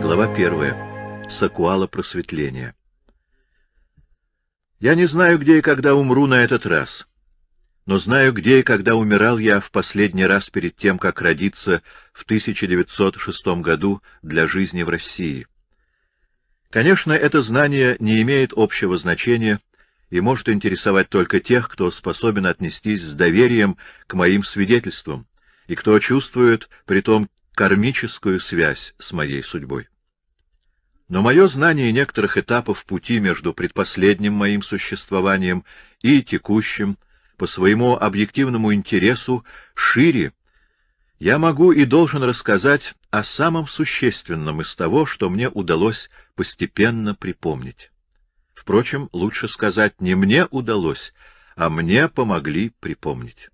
Глава 1. Сакуала просветления. Я не знаю, где и когда умру на этот раз, но знаю, где и когда умирал я в последний раз перед тем, как родиться в 1906 году для жизни в России. Конечно, это знание не имеет общего значения и может интересовать только тех, кто способен отнестись с доверием к моим свидетельствам и кто чувствует притом кармическую связь с моей судьбой. Но мое знание некоторых этапов пути между предпоследним моим существованием и текущим, по своему объективному интересу, шире. Я могу и должен рассказать о самом существенном из того, что мне удалось постепенно припомнить. Впрочем, лучше сказать, не мне удалось, а мне помогли припомнить.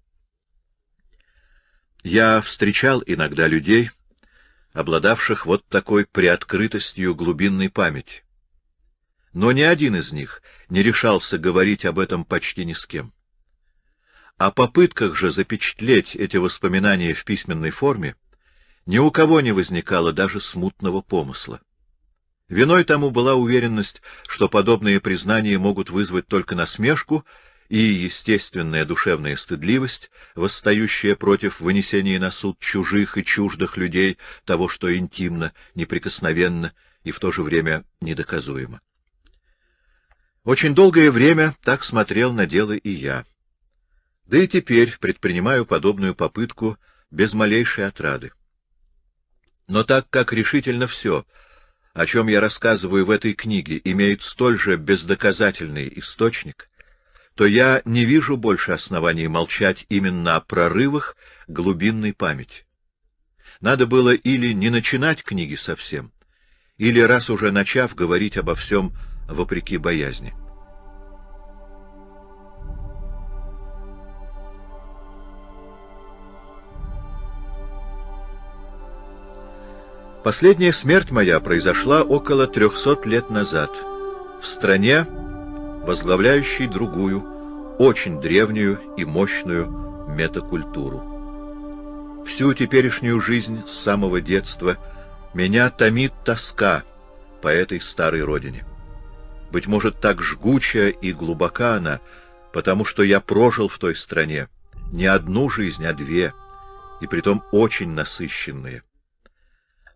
Я встречал иногда людей, обладавших вот такой приоткрытостью глубинной памяти. Но ни один из них не решался говорить об этом почти ни с кем. О попытках же запечатлеть эти воспоминания в письменной форме ни у кого не возникало даже смутного помысла. Виной тому была уверенность, что подобные признания могут вызвать только насмешку и естественная душевная стыдливость, восстающая против вынесения на суд чужих и чуждых людей того, что интимно, неприкосновенно и в то же время недоказуемо. Очень долгое время так смотрел на дело и я. Да и теперь предпринимаю подобную попытку без малейшей отрады. Но так как решительно все, о чем я рассказываю в этой книге, имеет столь же бездоказательный источник, то я не вижу больше оснований молчать именно о прорывах глубинной памяти. Надо было или не начинать книги совсем, или, раз уже начав, говорить обо всем вопреки боязни. Последняя смерть моя произошла около 300 лет назад, в стране, возглавляющей другую, очень древнюю и мощную метакультуру. Всю теперешнюю жизнь с самого детства меня томит тоска по этой старой родине. Быть может, так жгуча и глубока она, потому что я прожил в той стране не одну жизнь, а две, и притом очень насыщенные.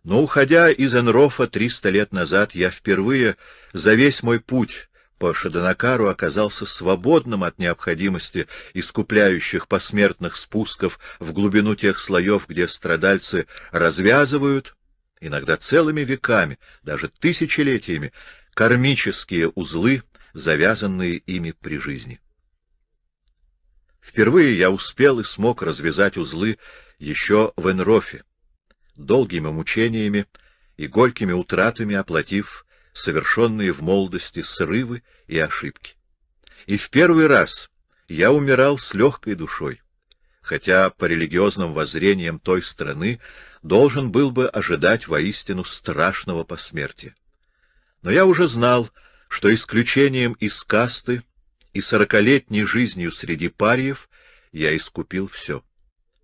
Но, уходя из Энрофа 300 лет назад, я впервые за весь мой путь по Шаданакару оказался свободным от необходимости искупляющих посмертных спусков в глубину тех слоев, где страдальцы развязывают, иногда целыми веками, даже тысячелетиями, кармические узлы, завязанные ими при жизни. Впервые я успел и смог развязать узлы еще в Энрофе, долгими мучениями и горькими утратами оплатив совершенные в молодости срывы и ошибки. И в первый раз я умирал с легкой душой, хотя по религиозным воззрениям той страны должен был бы ожидать воистину страшного посмертия. Но я уже знал, что исключением из касты и 40-летней жизнью среди париев я искупил все.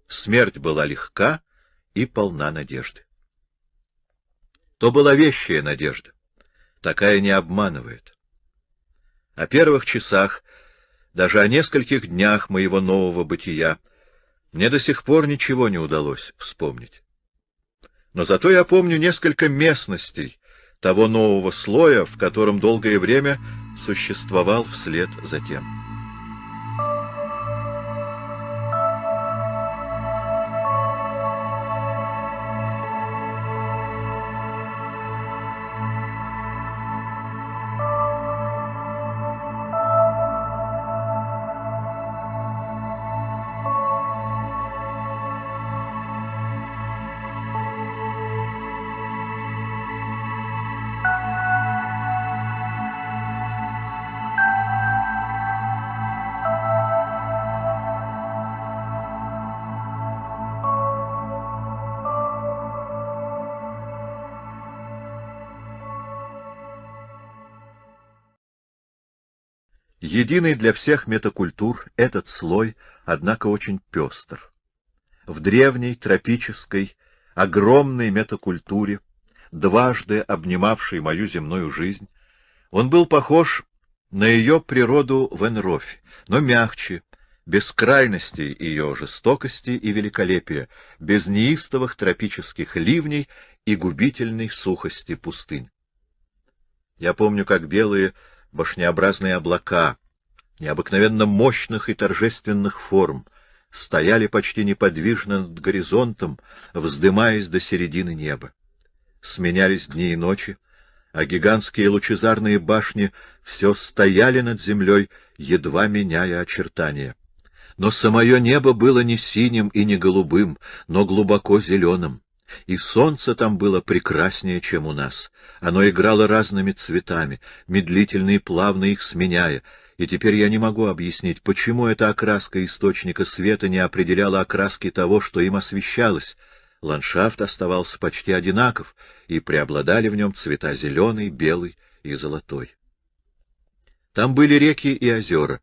Смерть была легка и полна надежды. То была вещая надежда. Такая не обманывает. О первых часах, даже о нескольких днях моего нового бытия мне до сих пор ничего не удалось вспомнить. Но зато я помню несколько местностей того нового слоя, в котором долгое время существовал вслед за тем. Единый для всех метакультур этот слой, однако, очень пестр. В древней, тропической, огромной метакультуре дважды обнимавший мою земную жизнь. Он был похож на ее природу в Энрофе, но мягче, без крайностей ее жестокости и великолепия, без неистовых тропических ливней и губительной сухости пустынь. Я помню, как белые башнеобразные облака, необыкновенно мощных и торжественных форм, стояли почти неподвижно над горизонтом, вздымаясь до середины неба. Сменялись дни и ночи, а гигантские лучезарные башни все стояли над землей, едва меняя очертания. Но самое небо было не синим и не голубым, но глубоко зеленым. И солнце там было прекраснее, чем у нас. Оно играло разными цветами, медлительно и плавно их сменяя, и теперь я не могу объяснить, почему эта окраска источника света не определяла окраски того, что им освещалось. Ландшафт оставался почти одинаков, и преобладали в нем цвета зеленый, белый и золотой. Там были реки и озера.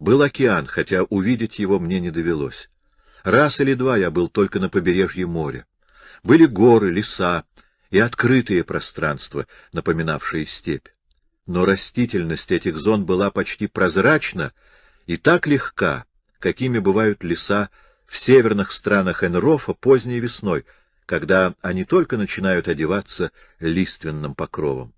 Был океан, хотя увидеть его мне не довелось. Раз или два я был только на побережье моря. Были горы, леса и открытые пространства, напоминавшие степь. Но растительность этих зон была почти прозрачна и так легка, какими бывают леса в северных странах Энрофа поздней весной, когда они только начинают одеваться лиственным покровом.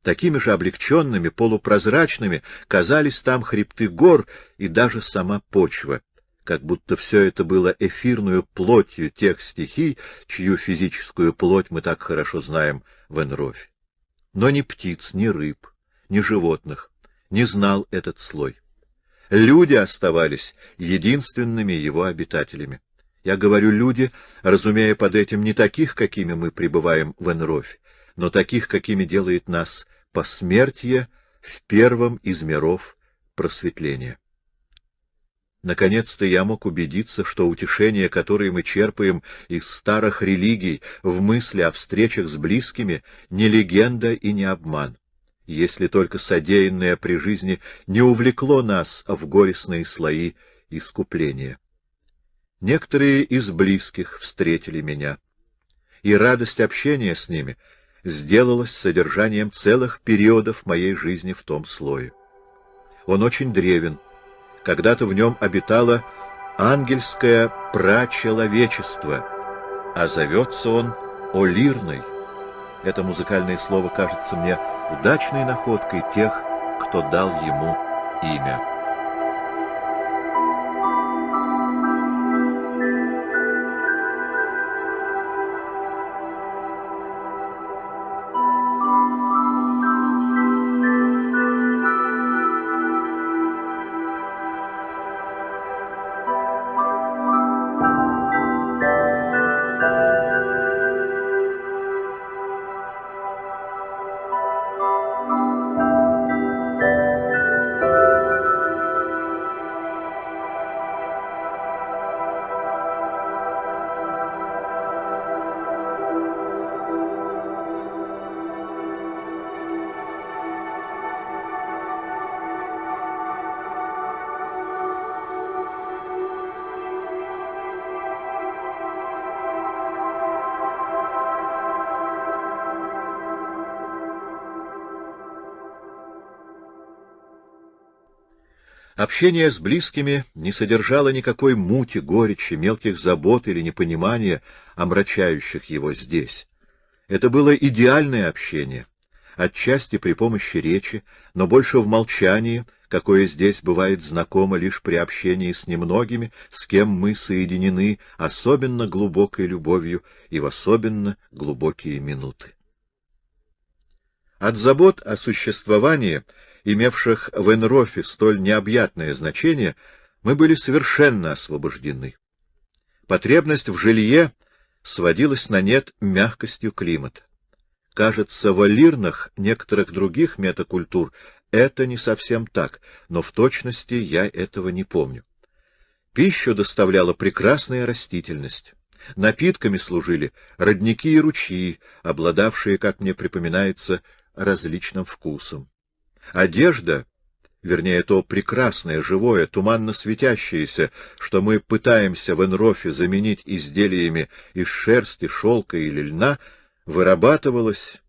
Такими же облегченными, полупрозрачными казались там хребты гор и даже сама почва, как будто все это было эфирную плотью тех стихий, чью физическую плоть мы так хорошо знаем в Энрофе. Но ни птиц, ни рыб, ни животных не знал этот слой. Люди оставались единственными его обитателями. Я говорю «люди», разумея под этим не таких, какими мы пребываем в Энрофе, но таких, какими делает нас посмертие в первом из миров просветления. Наконец-то я мог убедиться, что утешение, которое мы черпаем из старых религий в мысли о встречах с близкими, не легенда и не обман, если только содеянное при жизни не увлекло нас в горестные слои искупления. Некоторые из близких встретили меня, и радость общения с ними сделалась содержанием целых периодов моей жизни в том слое. Он очень древен. Когда-то в нем обитало ангельское прачеловечество, а зовется он Олирной. Это музыкальное слово кажется мне удачной находкой тех, кто дал ему имя. Общение с близкими не содержало никакой мути, горечи, мелких забот или непонимания, омрачающих его здесь. Это было идеальное общение, отчасти при помощи речи, но больше в молчании, какое здесь бывает знакомо лишь при общении с немногими, с кем мы соединены особенно глубокой любовью и в особенно глубокие минуты. От забот о существовании, имевших в Энрофе столь необъятное значение, мы были совершенно освобождены. Потребность в жилье сводилась на нет мягкостью климата. Кажется, в Олирнах некоторых других метакультур это не совсем так, но в точности я этого не помню. Пищу доставляла прекрасная растительность. Напитками служили родники и ручьи, обладавшие, как мне припоминается, различным вкусом. Одежда, вернее, то прекрасное, живое, туманно светящееся, что мы пытаемся в Энрофе заменить изделиями из шерсти, шелка или льна, вырабатывалось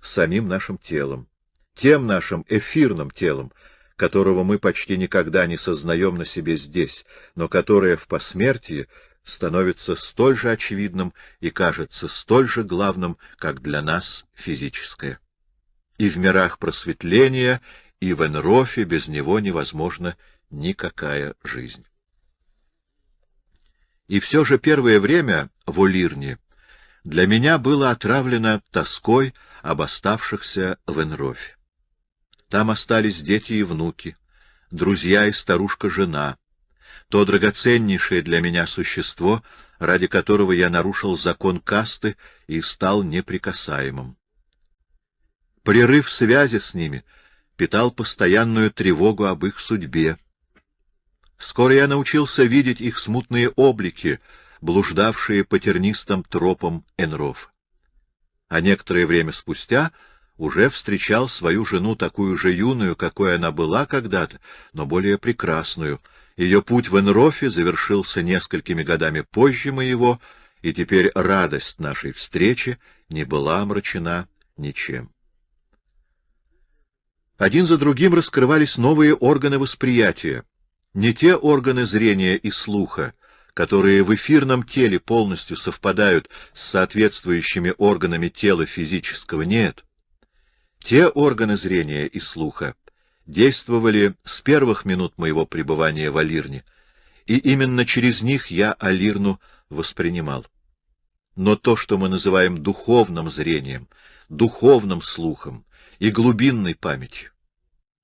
самим нашим телом, тем нашим эфирным телом, которого мы почти никогда не сознаем на себе здесь, но которое в посмертии становится столь же очевидным и кажется столь же главным, как для нас физическое. И в мирах просветления, и в Энрофе без него невозможна никакая жизнь. И все же первое время в Олирне для меня было отравлено тоской об оставшихся в Энрофе. Там остались дети и внуки, друзья и старушка-жена, то драгоценнейшее для меня существо, ради которого я нарушил закон касты и стал неприкасаемым. Прерыв связи с ними питал постоянную тревогу об их судьбе. Скоро я научился видеть их смутные облики, блуждавшие по тернистым тропам Энрофа. А некоторое время спустя уже встречал свою жену, такую же юную, какой она была когда-то, но более прекрасную. Ее путь в Энрофе завершился несколькими годами позже моего, и теперь радость нашей встречи не была омрачена ничем. Один за другим раскрывались новые органы восприятия, не те органы зрения и слуха, которые в эфирном теле полностью совпадают с соответствующими органами тела физического, нет. Те органы зрения и слуха действовали с первых минут моего пребывания в Олирне, и именно через них я Олирну воспринимал. Но то, что мы называем духовным зрением, духовным слухом и глубинной памятью,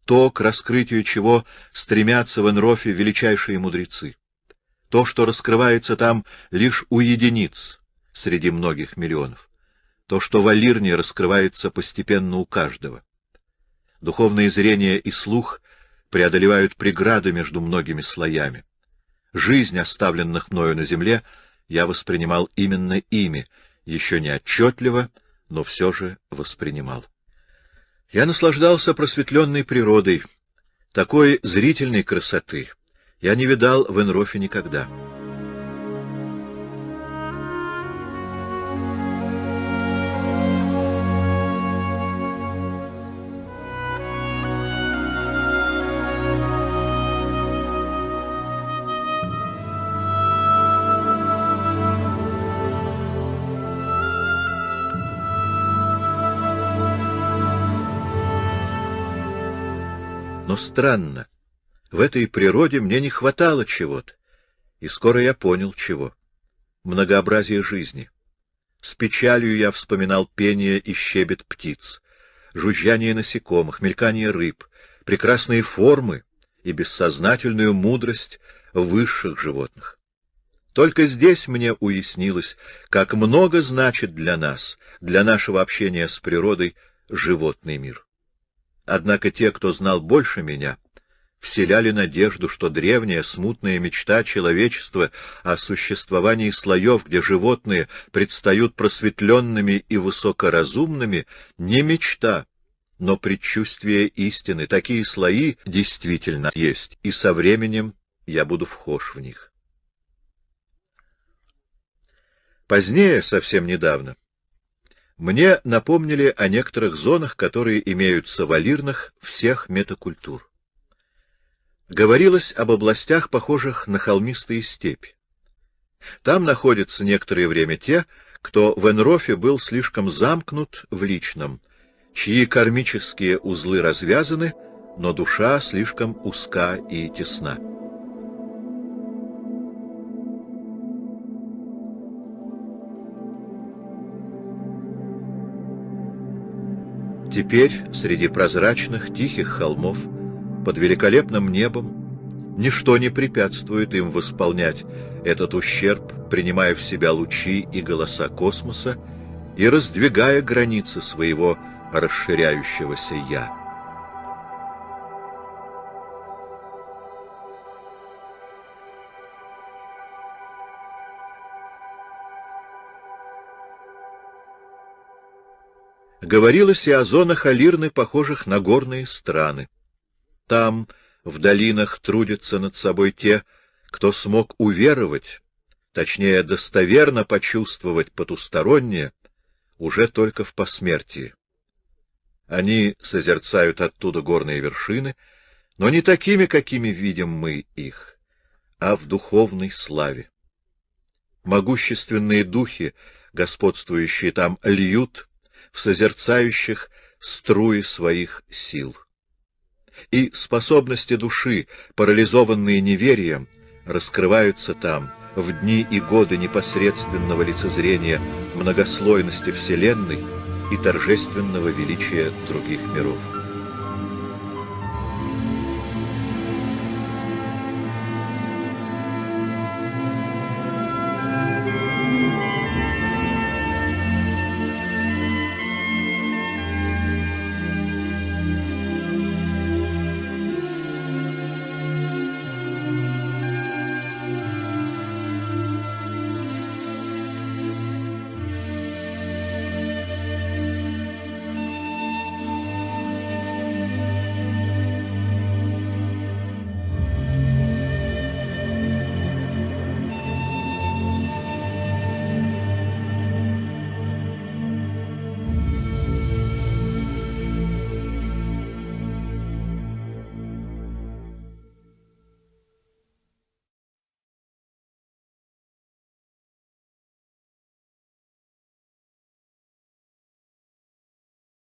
то, к раскрытию чего стремятся в Энрофе величайшие мудрецы, то, что раскрывается там лишь у единиц среди многих миллионов, то, что в Олирне раскрывается постепенно у каждого. Духовное зрение и слух преодолевают преграды между многими слоями. Жизнь оставленных мною на земле я воспринимал именно ими, еще не отчетливо, но все же воспринимал. Я наслаждался просветленной природой, такой зрительной красоты я не видал в Энрофе никогда. Но странно, в этой природе мне не хватало чего-то, и скоро я понял, чего. Многообразие жизни. С печалью я вспоминал пение и щебет птиц, жужжание насекомых, мелькание рыб, прекрасные формы и бессознательную мудрость высших животных. Только здесь мне уяснилось, как много значит для нас, для нашего общения с природой, животный мир. Однако те, кто знал больше меня, вселяли надежду, что древняя смутная мечта человечества о существовании слоев, где животные предстают просветленными и высокоразумными, не мечта, но предчувствие истины. Такие слои действительно есть, и со временем я буду вхож в них. Позднее, совсем недавно, мне напомнили о некоторых зонах, которые имеются в Олирнах всех метакультур. Говорилось об областях, похожих на холмистые степи. Там находятся некоторое время те, кто в Энрофе был слишком замкнут в личном, чьи кармические узлы развязаны, но душа слишком узка и тесна. Теперь, среди прозрачных, тихих холмов, под великолепным небом, ничто не препятствует им восполнять этот ущерб, принимая в себя лучи и голоса космоса и раздвигая границы своего расширяющегося «я». Говорилось и о зонах Олирны, похожих на горные страны. Там, в долинах, трудятся над собой те, кто смог уверовать, точнее, достоверно почувствовать потустороннее, уже только в посмертии. Они созерцают оттуда горные вершины, но не такими, какими видим мы их, а в духовной славе. Могущественные духи, господствующие там, льют в созерцающих струи своих сил. И способности души, парализованные неверием, раскрываются там в дни и годы непосредственного лицезрения многослойности Вселенной и торжественного величия других миров.